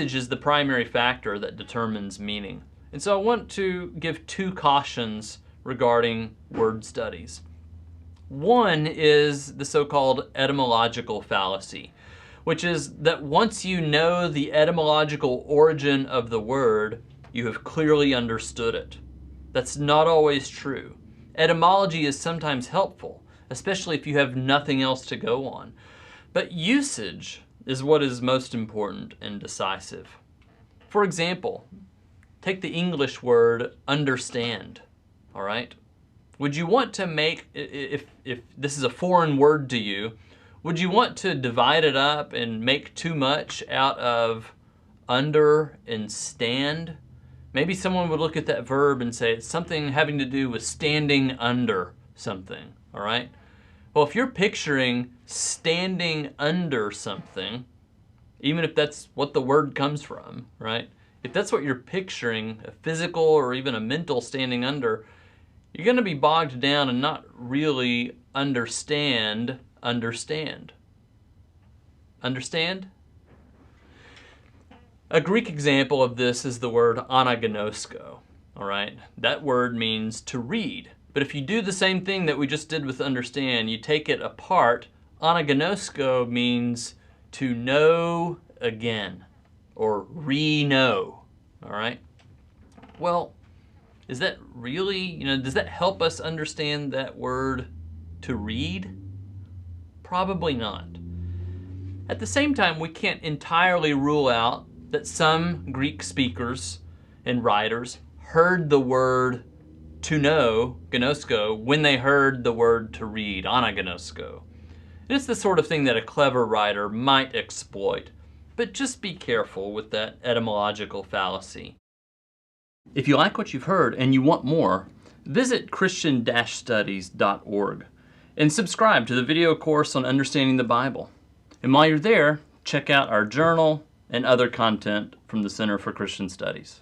usage is the primary factor that determines meaning. And so I want to give two cautions regarding word studies. One is the so-called etymological fallacy, which is that once you know the etymological origin of the word, you have clearly understood it. That's not always true. Etymology is sometimes helpful, especially if you have nothing else to go on. But usage is what is most important and decisive. For example, take the English word understand, all right? Would you want to make, if this is a foreign word to you, would you want to divide it up and make too much out of under and stand? Maybe someone would look at that verb and say it's something having to do with standing under something, all right? Well, if you're picturing standing under something, even if that's what the word comes from, right? If that's what you're picturing, a physical or even a mental standing under, you're going to be bogged down and not really understand. Understand? A Greek example of this is the word anagnosko, all right? That word means to read. But if you do the same thing that we just did with understand, you take it apart, anagnosko means to know again or re-know, all right? Well, is that really, does that help us understand that word to read? Probably not. At the same time, we can't entirely rule out that some Greek speakers and writers heard the word to know, gnosko, when they heard the word to read, anagnosko. And it's the sort of thing that a clever writer might exploit, but just be careful with that etymological fallacy. If you like what you've heard and you want more, visit christian-studies.org and subscribe to the video course on understanding the Bible. And while you're there, check out our journal and other content from the Center for Christian Studies.